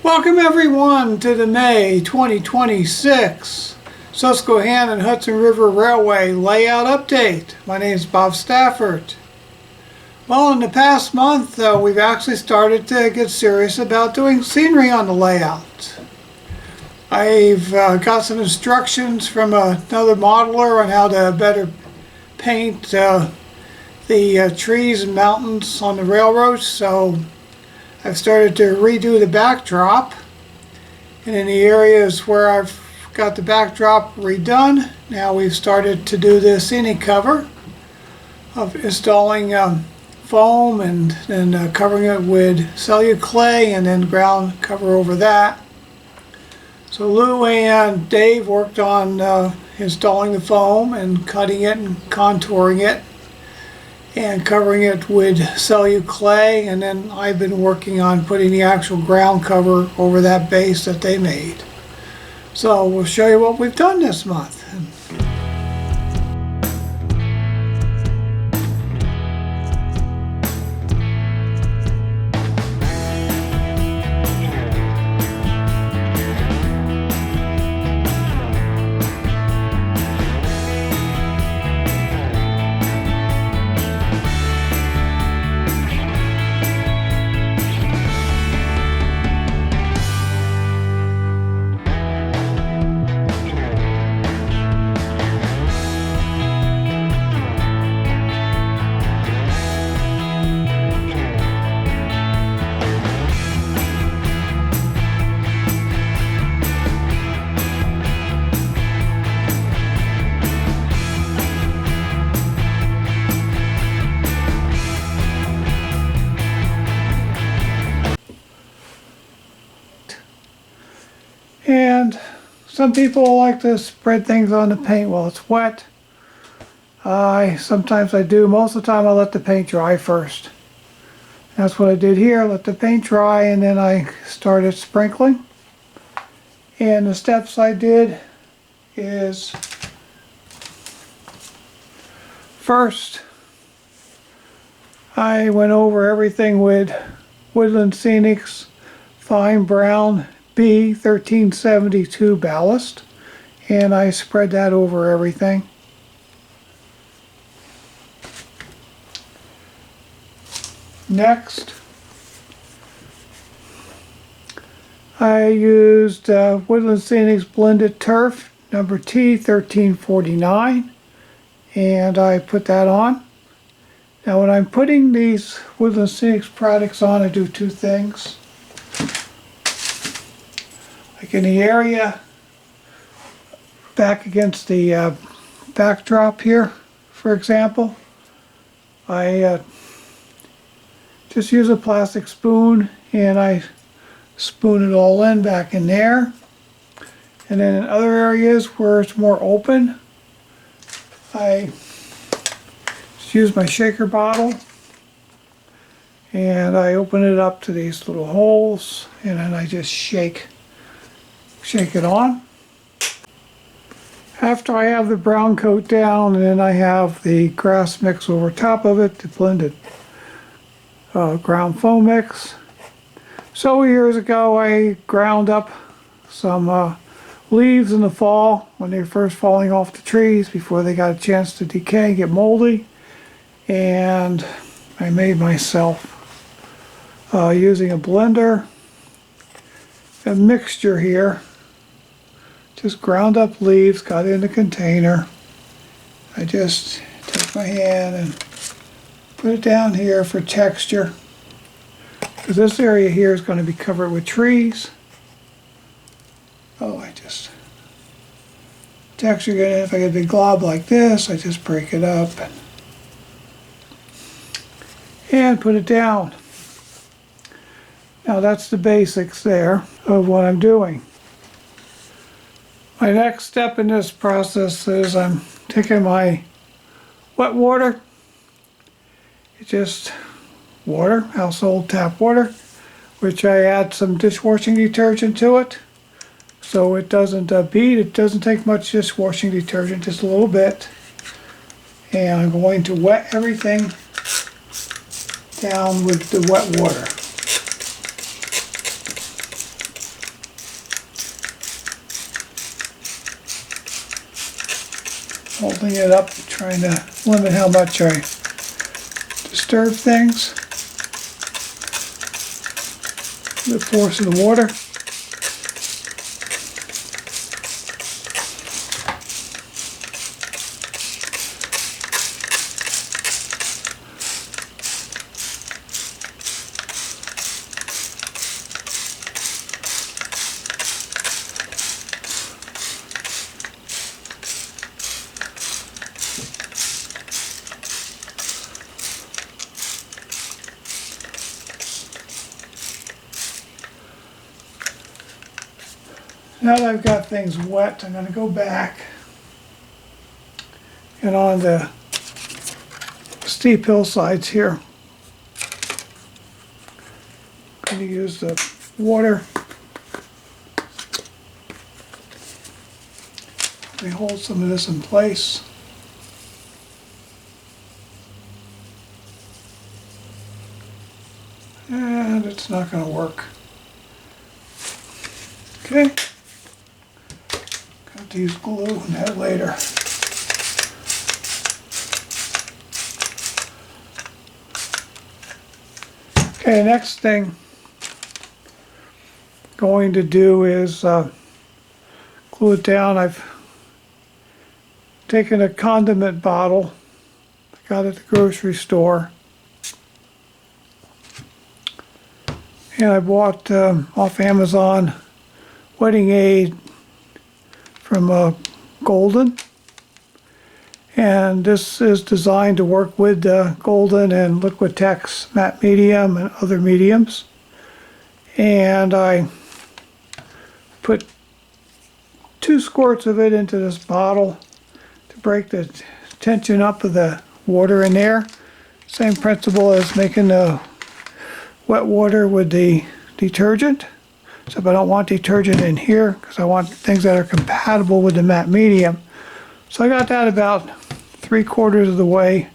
Welcome everyone to the May 2026 Susquehanna and Hudson River Railway layout update. My name is Bob Stafford. Well, in the past month we've actually started to get serious about doing scenery on the layout. I've got some instructions from another modeler on how to better paint the trees and mountains on the railroads, so I've started to redo the backdrop, and in the areas where I've got the backdrop redone, now we've started to do the scenic cover of installing foam and then covering it with cellular clay and then ground cover over that. So Lou and Dave worked on installing the foam and cutting it and contouring it and covering it with cellular clay, and then I've been working on putting the actual ground cover over that base that they made. So we'll show you what we've done this month. And some people like to spread things on the paint while it's wet. Sometimes I do. Most of the time I let the paint dry first. That's what I did here. Let the paint dry and then I started sprinkling. And the steps I did is first I went over everything with Woodland Scenics Fine Brown B1372 ballast, and I spread that over everything. Next, I used Woodland Scenics Blended Turf number T1349, and I put that on. Now when I'm putting these Woodland Scenics products on, I do two things. Like in the area back against the backdrop here, for example, I just use a plastic spoon and I spoon it all in back in there. And then in other areas where it's more open, I just use my shaker bottle and I open it up to these little holes, and then I just shake it on. After I have the brown coat down, and then I have the grass mix over top of it, the blended ground foam mix. So years ago I ground up some leaves in the fall when they were first falling off the trees before they got a chance to decay and get moldy, and I made myself using a blender a mixture here. Just ground up leaves, got in the container. I just take my hand and put it down here for texture, because this area here is going to be covered with trees. Oh, I just texture it. If I get a big glob like this, I just break it up and put it down. Now that's the basics there of what I'm doing. My next step in this process is I'm taking my wet water. It's just water, household tap water, which I add some dishwashing detergent to it so it doesn't bead. It doesn't take much dishwashing detergent, just a little bit. And I'm going to wet everything down with the wet water. Holding it up, trying to limit how much I disturb things. The force of the water. Now that I've got things wet, I'm going to go back and on the steep hillsides here, I'm going to use the water. Let me hold some of this in place. And it's not going to work. Okay. Got to use glue on that later. Okay, next thing going to do is glue it down. I've taken a condiment bottle I got at the grocery store, and I bought off Amazon wetting aid from Golden, and this is designed to work with Golden and Liquitex matte medium and other mediums. And I put 2 squirts of it into this bottle to break the tension up of the water in there. Same principle as making the wet water with the detergent. So, but I don't want detergent in here because I want things that are compatible with the matte medium. So I got that about 3/4 of the way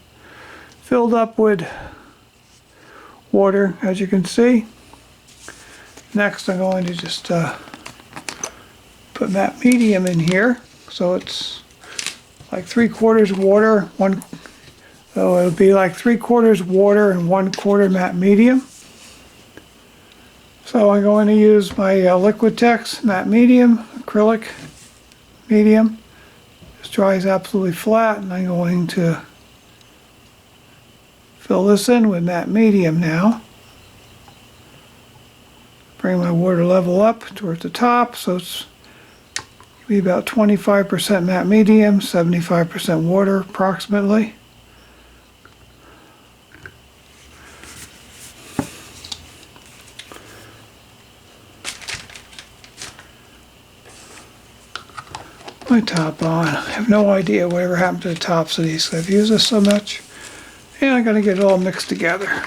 filled up with water, as you can see. Next, I'm going to just put matte medium in here. So it's like 3/4 water, so it'll be like 3/4 water and 1/4 matte medium. So I'm going to use my Liquitex matte medium, acrylic medium. This dries absolutely flat, and I'm going to fill this in with matte medium now. Bring my water level up towards the top, so it's be about 25% matte medium, 75% water approximately. My top on. I have no idea whatever happened to the tops of these. I've used this so much, and I'm going to get it all mixed together.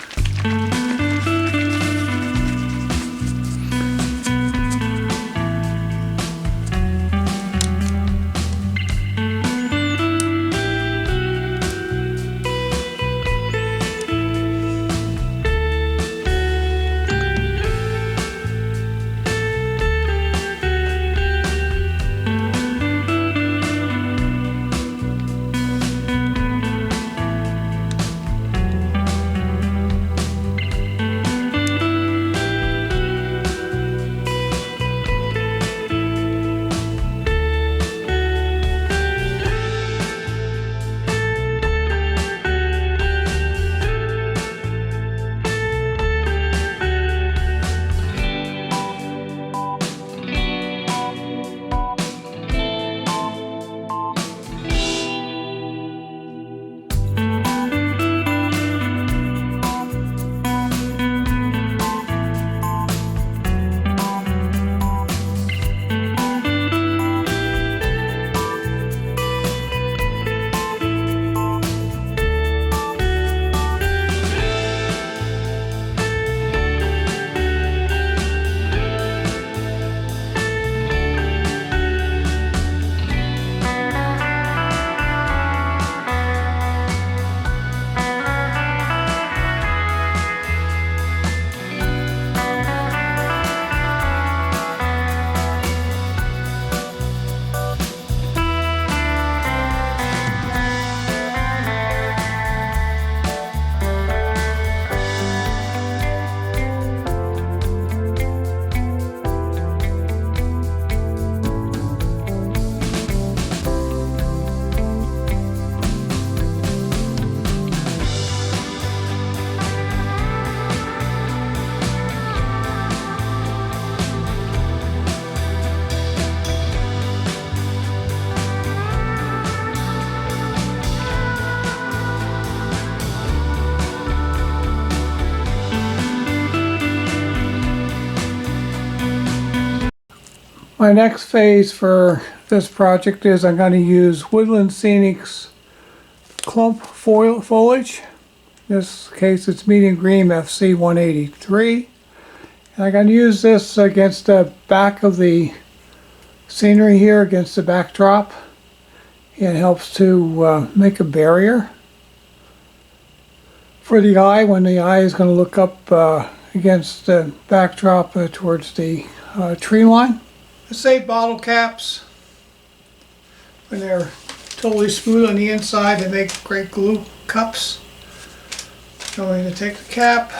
My next phase for this project is I'm going to use Woodland Scenics clump foliage. In this case it's medium green FC 183. And I'm going to use this against the back of the scenery here, against the backdrop. It helps to make a barrier for the eye when the eye is going to look up against the backdrop towards the tree line. The safe bottle caps, when they're totally smooth on the inside, they make great glue cups. I'm going to take the cap,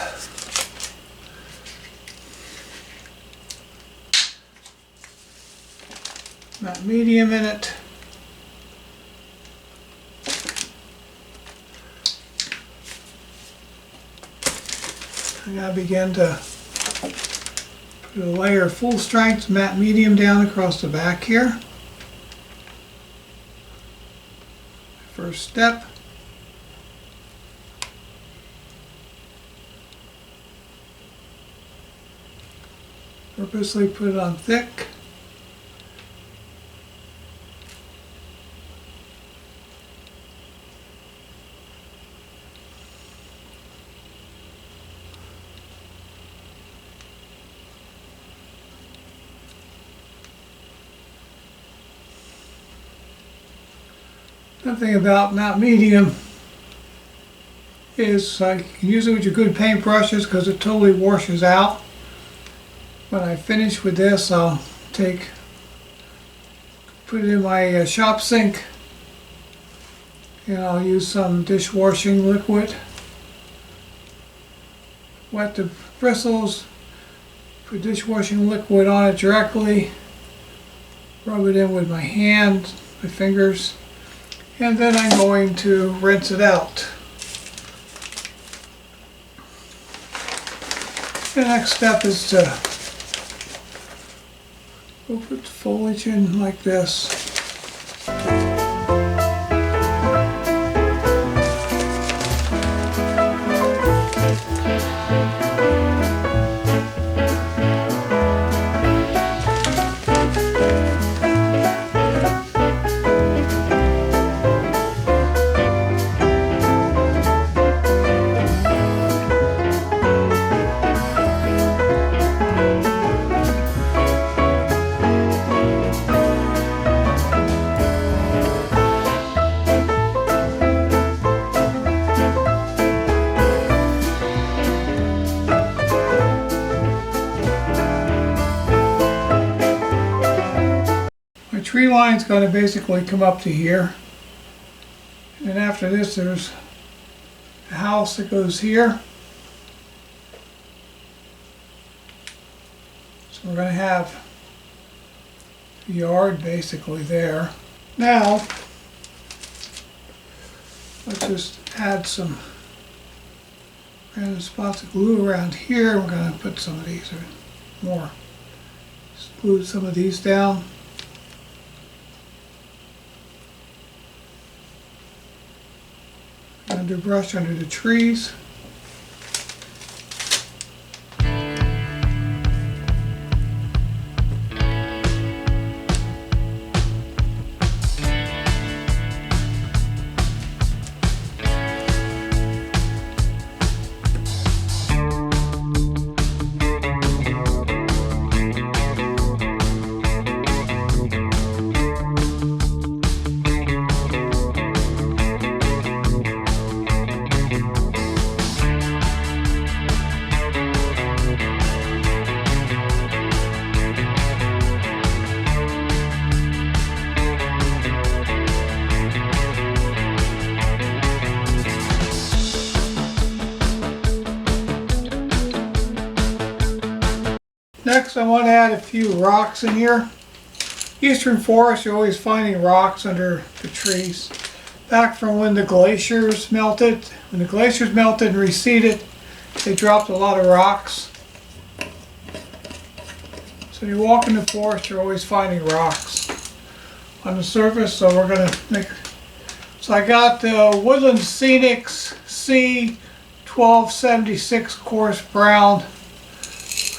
matte medium in it, I'm going to begin to put a layer of full strength matte medium down across the back here. First step. Purposely put it on thick. Another thing about matte medium is you can use it with your good paint brushes because it totally washes out. When I finish with this, I'll put it in my shop sink, and I'll use some dishwashing liquid. Wet the bristles, put dishwashing liquid on it directly, rub it in with my hand, my fingers, and then I'm going to rinse it out. The next step is to put the foliage in like this. My tree line is going to basically come up to here, and then after this there's a house that goes here. So we're going to have the yard basically there. Now let's just add some random spots of glue around here. We're going to put some of these or more. Just glue some of these down. Underbrush under the trees. Next, I want to add a few rocks in here. Eastern forests, you're always finding rocks under the trees. Back from when the glaciers melted. When the glaciers melted and receded, they dropped a lot of rocks. So you walk in the forest, you're always finding rocks on the surface. So we're going to make. So I got the Woodland Scenics C1276 coarse brown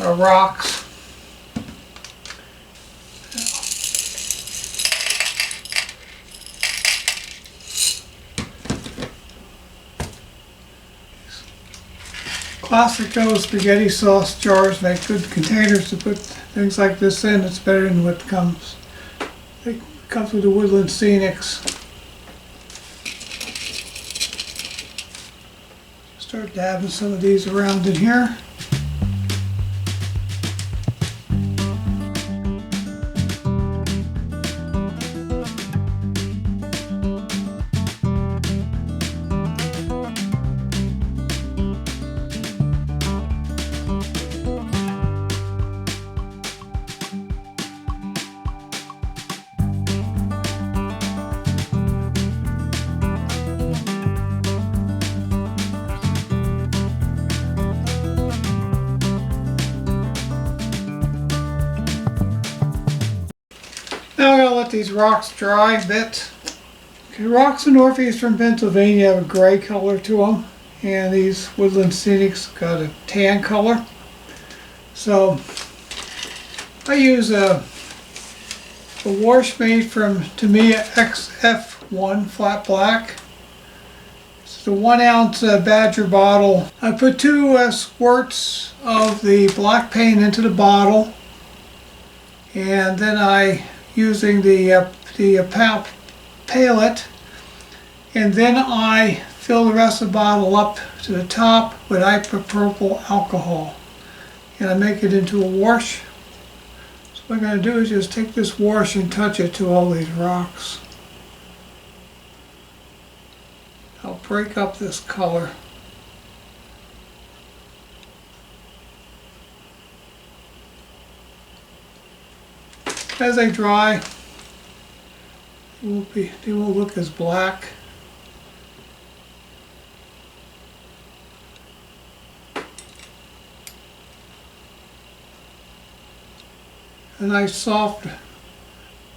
rocks. Classic old spaghetti sauce jars make good containers to put things like this in. It's better than what comes. It comes with the Woodland Scenics. Start dabbing some of these around in here. Now I'm going to let these rocks dry a bit. Okay, rocks in northeastern Pennsylvania have a gray color to them, and these Woodland Scenics got a tan color. So I use a wash made from Tamiya XF1 flat black. It's a 1 ounce Badger bottle. I put 2 squirts of the black paint into the bottle, and then I using the palette, and then I fill the rest of the bottle up to the top with isopropyl alcohol, and I make it into a wash. So what I'm going to do is just take this wash and touch it to all these rocks. I'll break up this color. As they dry, they won't look as black. A nice soft,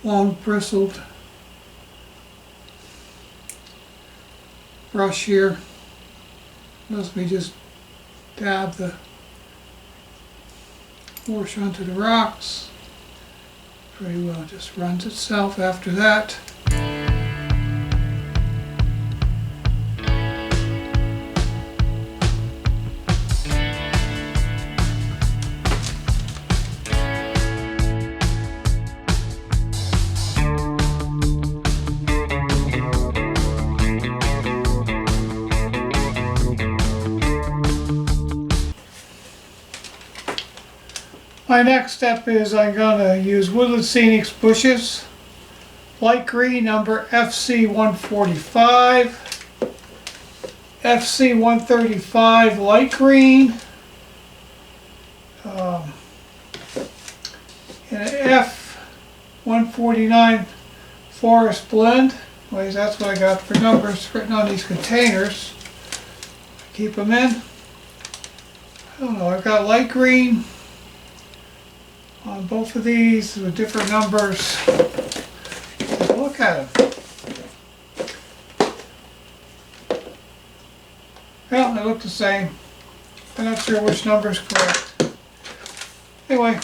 long bristled brush here. Let me just dab the wash onto the rocks. Pretty well just runs itself after that. My next step is I'm going to use Woodland Scenics bushes, light green number FC145, FC135 light green, and an F149 forest blend. Anyways, that's what I got for numbers written on these containers. Keep them in. I don't know, I've got light green on both of these with different numbers. Take a look at them. Well, they look the same. I'm not sure which number is correct. Anyway,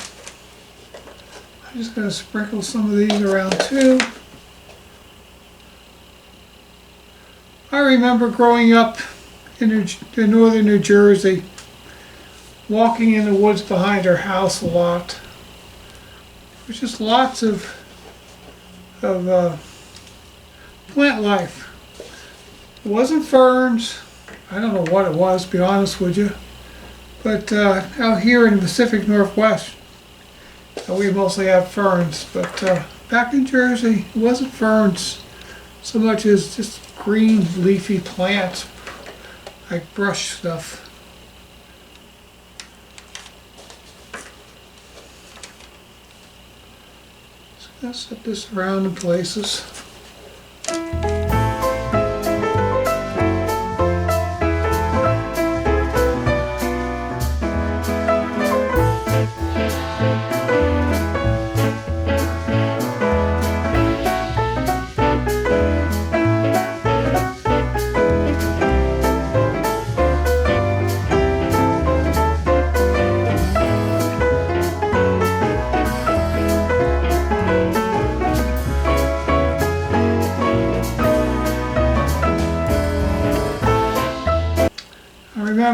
I'm just going to sprinkle some of these around too. I remember growing up in northern New Jersey, walking in the woods behind our house a lot. There's just lots of plant life. It wasn't ferns. I don't know what it was, to be honest with you. But out here in the Pacific Northwest, we mostly have ferns. But back in Jersey, it wasn't ferns so much as just green leafy plants, like brush stuff. I'll set this around in places.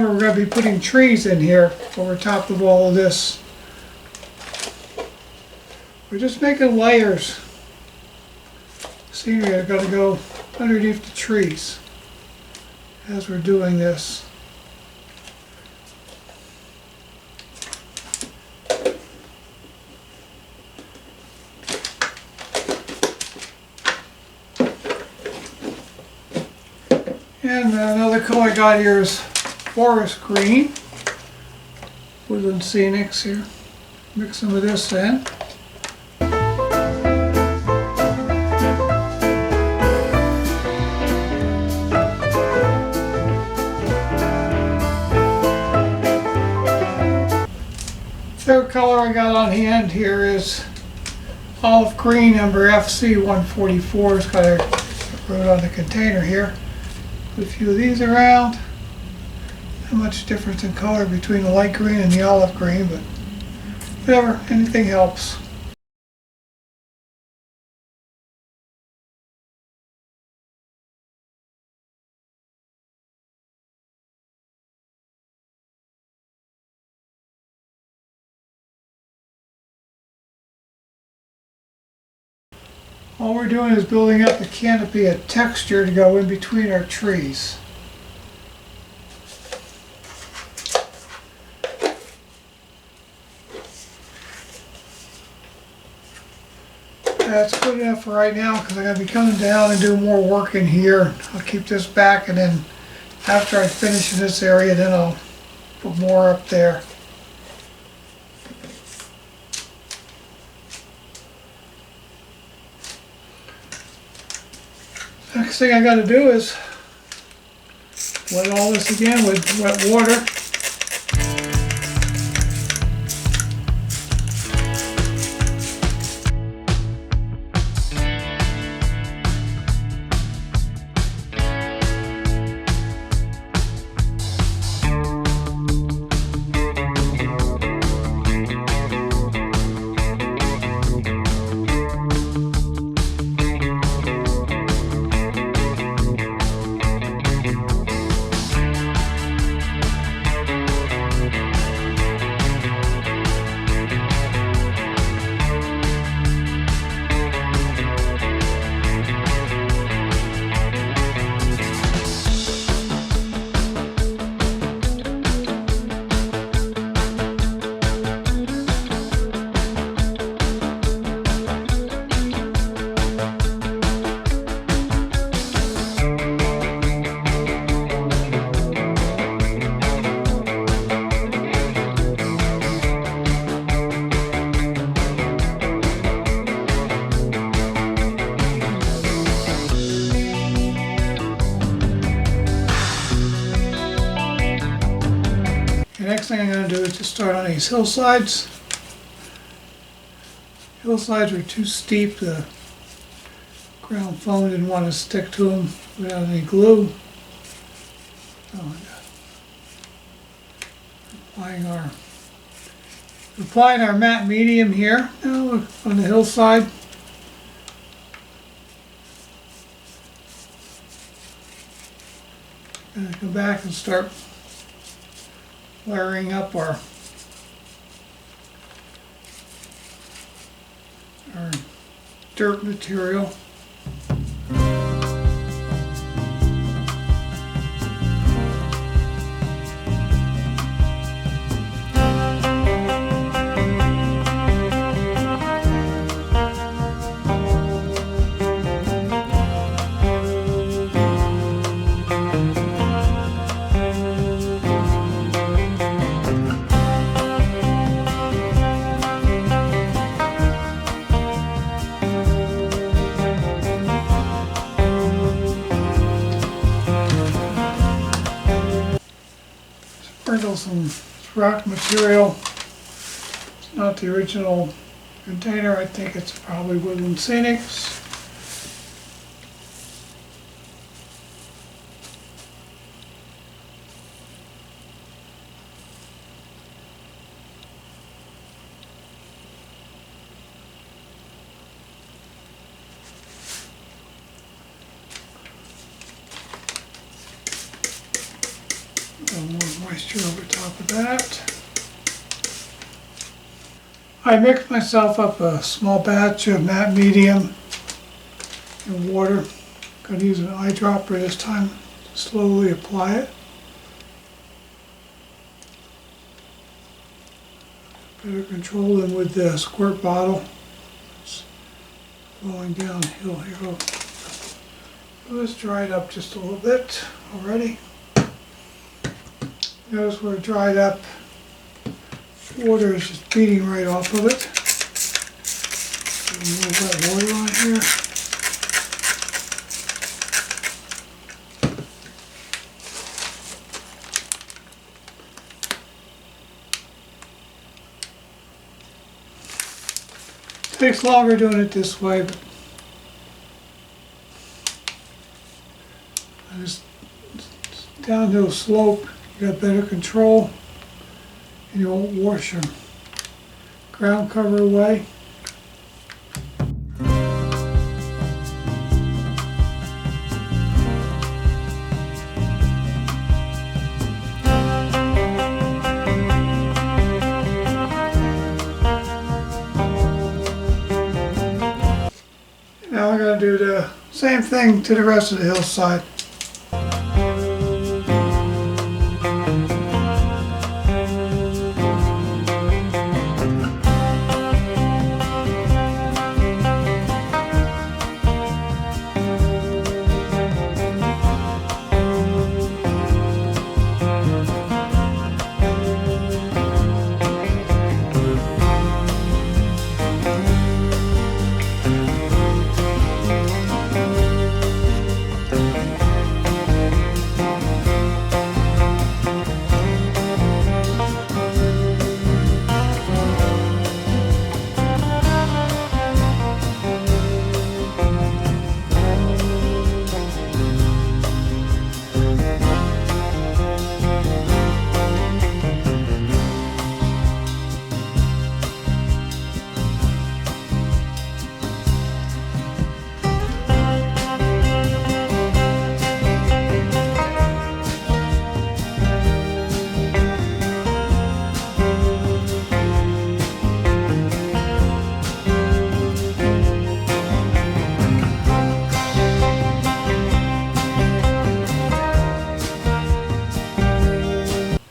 remember we're going to be putting trees in here over top of all of this. We're just making layers. Scenery are going to go underneath the trees as we're doing this. And another color I got here is forest green. Woodland Scenics here. Mix some of this in. Third color I got on hand here is olive green, number FC144. It's got a wrote on the container here. Put a few of these around. Not much difference in color between the light green and the olive green, but whatever, anything helps. All we're doing is building up a canopy of texture to go in between our trees. That's good enough for right now because I'm going to be coming down and do more work in here. I'll keep this back, and then after I finish in this area, then I'll put more up there. Next thing I got to do is wet all this again with wet water. The next thing I'm going to do is just start on these hillsides. Hillsides were too steep. The ground foam didn't want to stick to them without any glue. Oh, applying our matte medium here. Now look on the hillside. And come back and start layering up our dirt material. Sprinkle some rock material. It's not the original container. I think it's probably Woodland Scenics. More mixture over top of that. I mixed myself up a small batch of matte medium and water. I'm going to use an eyedropper this time to slowly apply it. Better control than with the squirt bottle. It's flowing downhill here. So this dried up just a little bit already. Notice where it dried up, water is just beating right off of it. Move that water on here. Takes longer doing it this way, but just downhill slope, you got better control, and you won't wash your ground cover away. Now I'm going to do the same thing to the rest of the hillside.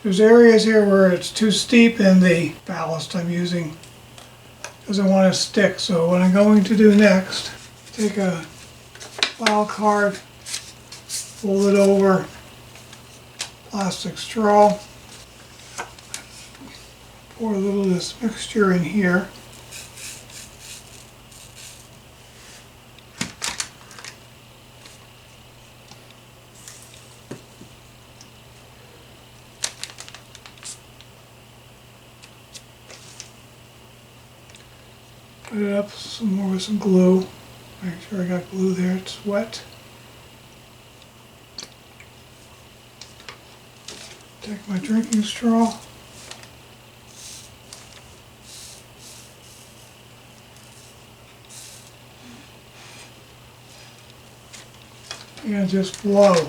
There's areas here where it's too steep and the ballast I'm using doesn't want to stick. So what I'm going to do next, take a file card, fold it over plastic straw, pour a little of this mixture in here. Put it up some more with some glue. Make sure I got glue there, it's wet. Take my drinking straw. And just blow.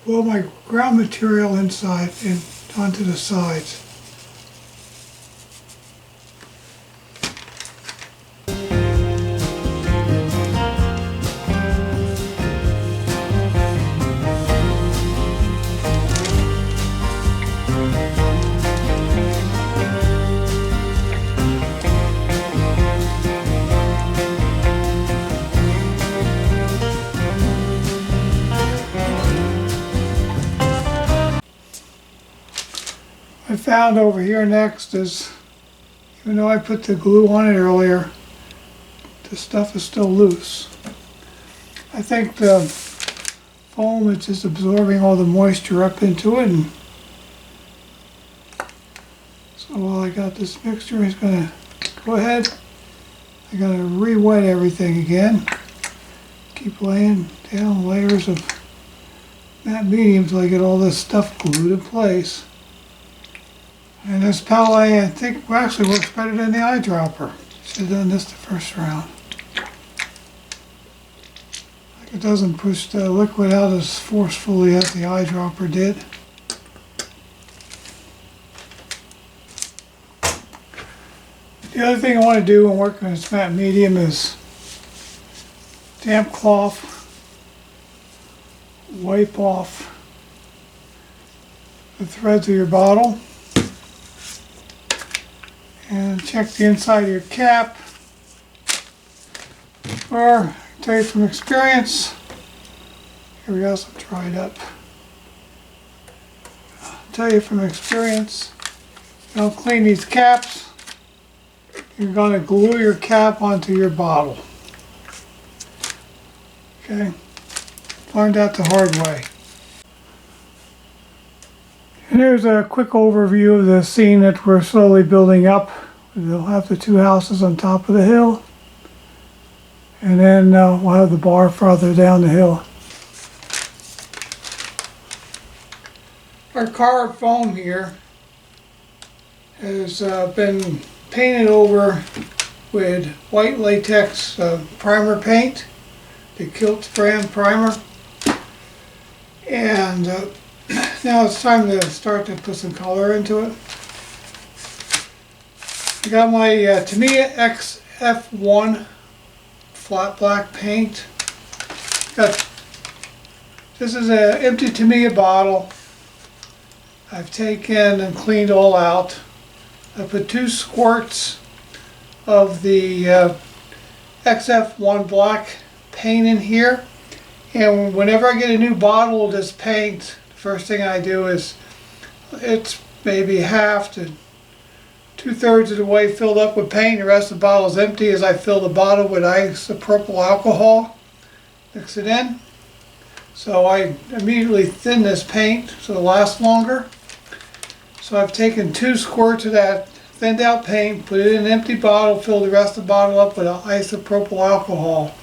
Blow my ground material inside and onto the sides. I found over here next is, even though I put the glue on it earlier, the stuff is still loose. I think the foam is just absorbing all the moisture up into it, and so while I got this mixture, he's going to go ahead. I got to re-wet everything again. Keep laying down layers of matte medium until I get all this stuff glued in place. And this palette, I think, actually works better than the eyedropper. Should have done this the first round. I can It doesn't push the liquid out as forcefully as the eyedropper did. The other thing I want to do when working on this matte medium is damp cloth, wipe off the threads of your bottle, and check the inside of your cap. Or, I can tell you from experience, here we go, some dried up. I'll tell you from experience, don't clean these caps, you're going to glue your cap onto your bottle. Okay, learned that the hard way. And here's a quick overview of the scene that we're slowly building up. We'll have the two houses on top of the hill, and then we'll have the bar farther down the hill. Our carved foam here has been painted over with white latex primer paint, the Kilt brand primer, and now it's time to start to put some color into it. I got my Tamiya XF1 flat black paint. This is an empty Tamiya bottle. I've taken and cleaned all out. I put 2 squirts of the XF1 black paint in here, and whenever I get a new bottle of this paint, the first thing I do is, it's maybe half to 2/3 of the way filled up with paint, the rest of the bottle is empty, as I fill the bottle with isopropyl alcohol, mix it in. So I immediately thin this paint so it lasts longer. So I've taken 2 squirts of that thinned out paint, put it in an empty bottle, fill the rest of the bottle up with isopropyl alcohol,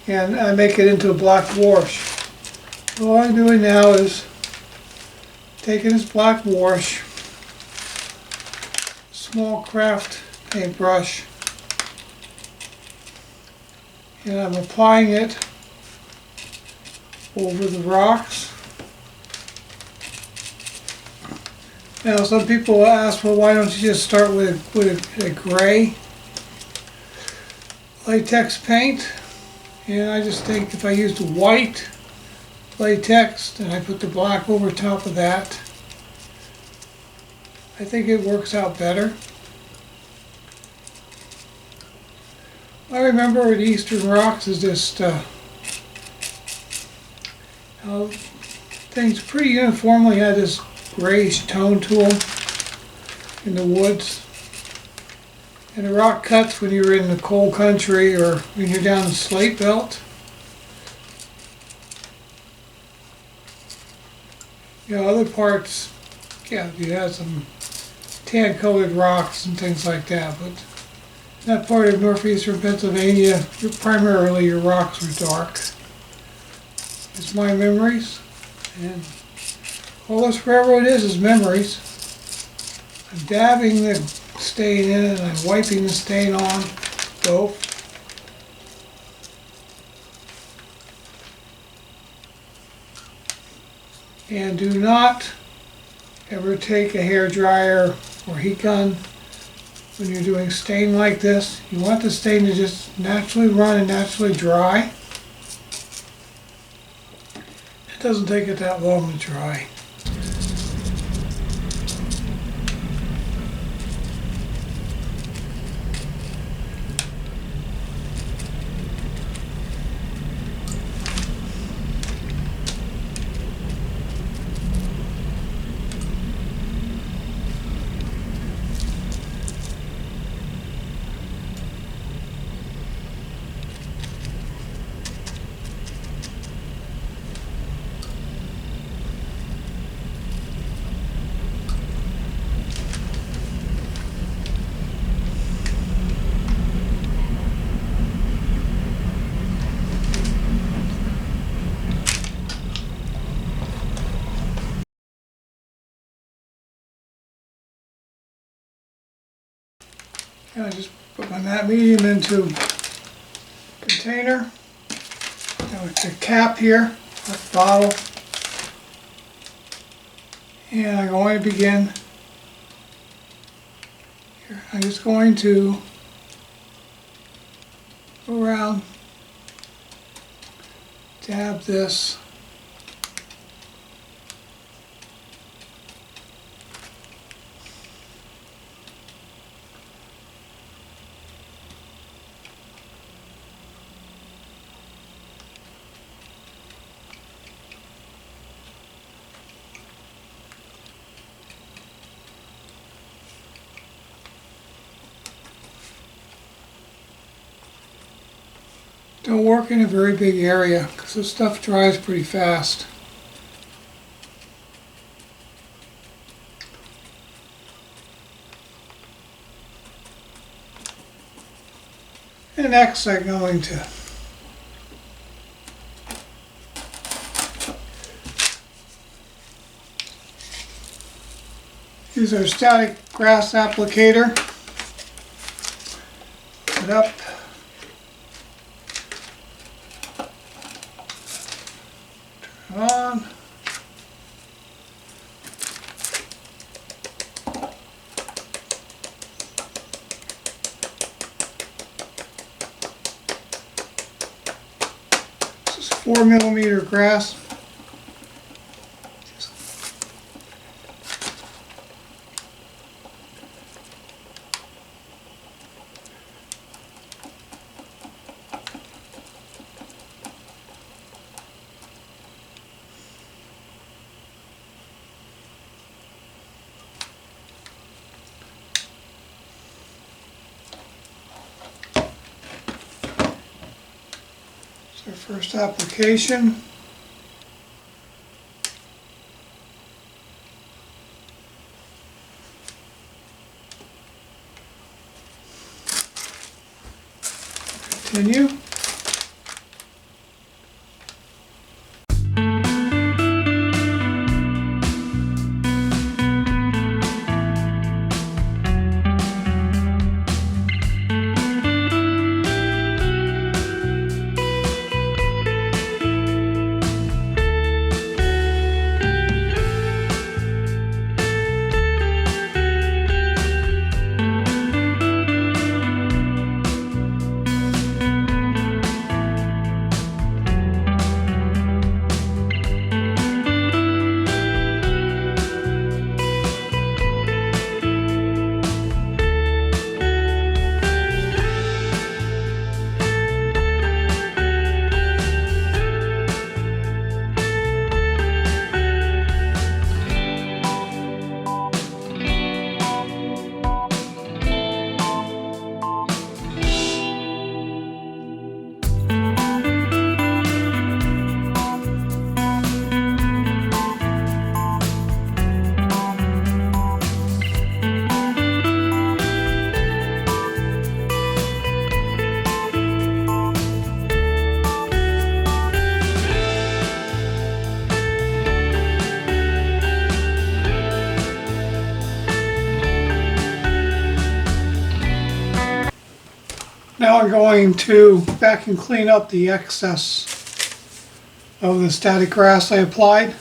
and I make it into a black wash. All I'm doing now is taking this black wash, small craft paintbrush, and I'm applying it over the rocks. Now some people ask, well, why don't you just start with a gray latex paint? And I just think if I used white latex, then I put the black over top of that. I think it works out better. I remember with Eastern Rocks is just things pretty uniformly had this grayish tone to them in the woods. And the rock cuts when you're in the cold country or when you're down the slate belt. You know, other parts, yeah, you have some tan colored rocks and things like that, but in that part of northeastern Pennsylvania, primarily your rocks are dark. It's my memories, and all this railroad is memories. I'm dabbing the stain in it and I'm wiping the stain on both. And do not ever take a hair dryer or heat gun when you're doing stain like this. You want the stain to just naturally run and naturally dry. It doesn't take it that long to dry. I just put my matte medium into a container. Now with the cap here, the bottle. And I'm going to begin here. I'm just going to go around, dab this. Don't work in a very big area because this stuff dries pretty fast. And next I'm going to use our static grass applicator. Put it up. On. This is 4mm grass. Our first application. Continue. Now I'm going to vacuum clean up the excess of the static grass I applied.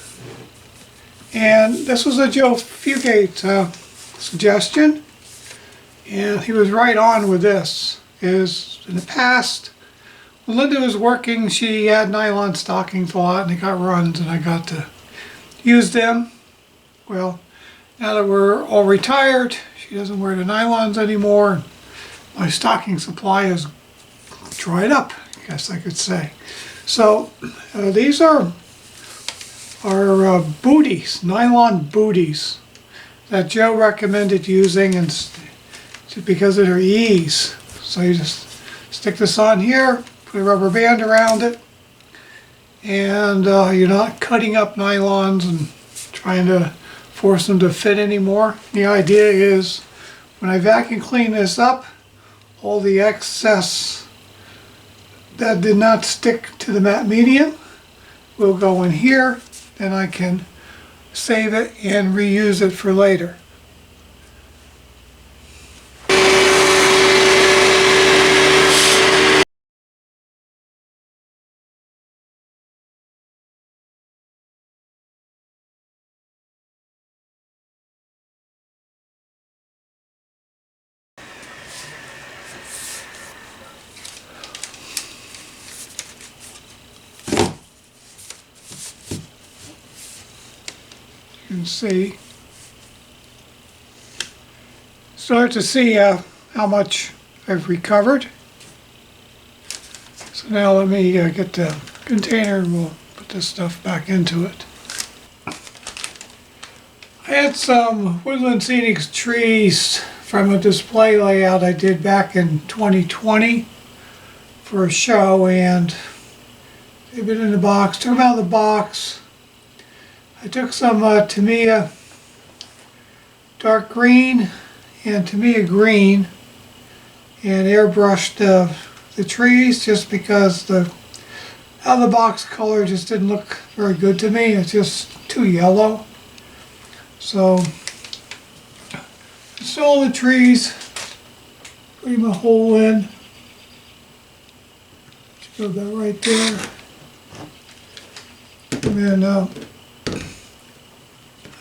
And this was a Joe Fugate suggestion, and he was right on with this. Is in the past, when Linda was working, she had nylon stockings a lot and they got runs, and I got to use them. Well, now that we're all retired, she doesn't wear the nylons anymore. My stocking supply has dried up, I guess I could say. So these are booties, nylon booties that Joe recommended using, and because of their ease. So you just stick this on here, put a rubber band around it, and you're not cutting up nylons and trying to force them to fit anymore. The idea is when I vacuum clean this up, all the excess that did not stick to the matte medium will go in here, then I can save it and reuse it for later. can see. Start to see how much I've recovered. So now let me get the container and we'll put this stuff back into it. I had some woodland scenic trees from a display layout I did back in 2020 for a show, and they've been in the box. Took them out of the box. I took some Tamiya dark green and Tamiya green and airbrushed the trees, just because the out of the box color just didn't look very good to me. It's just too yellow. So install the trees, put them a hole in. Just put that right there. And then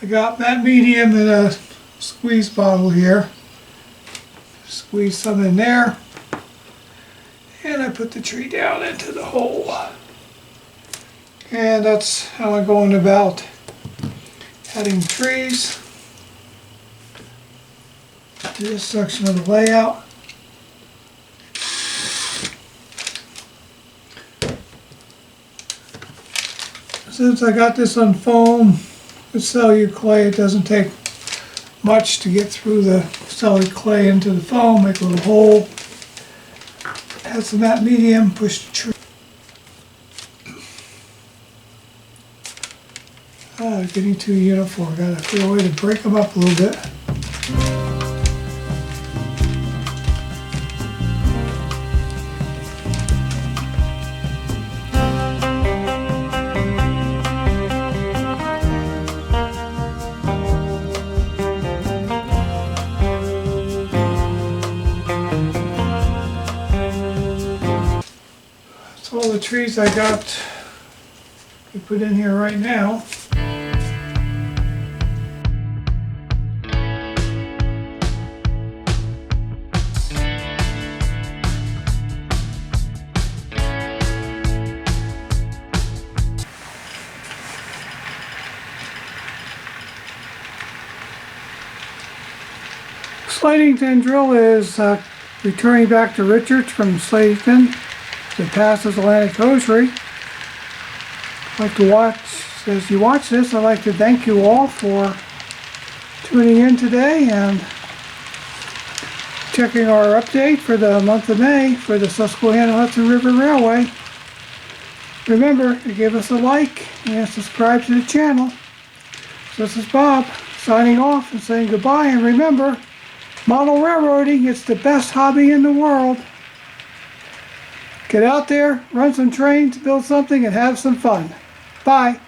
I got that medium in a squeeze bottle here. Squeeze some in there. And I put the tree down into the hole. And that's how I'm going about adding trees to this section of the layout. Since I got this on foam with cellular clay, it doesn't take much to get through the cellular clay into the foam. Make a little hole, add some matte medium, push the tree. Getting too uniform. Gotta figure a way to break them up a little bit. That's all the trees I got to put in here right now. Slatington drill is returning back to Richards from Slatington to passes Atlantic Hosiery. I'd like to watch, as you watch this, I'd like to thank you all for tuning in today and checking our update for the month of May for the Susquehanna Hudson River Railway. Remember to give us a like and subscribe to the channel. So this is Bob signing off and saying goodbye, and remember, model railroading, it's the best hobby in the world. Get out there, run some trains, build something, and have some fun. Bye.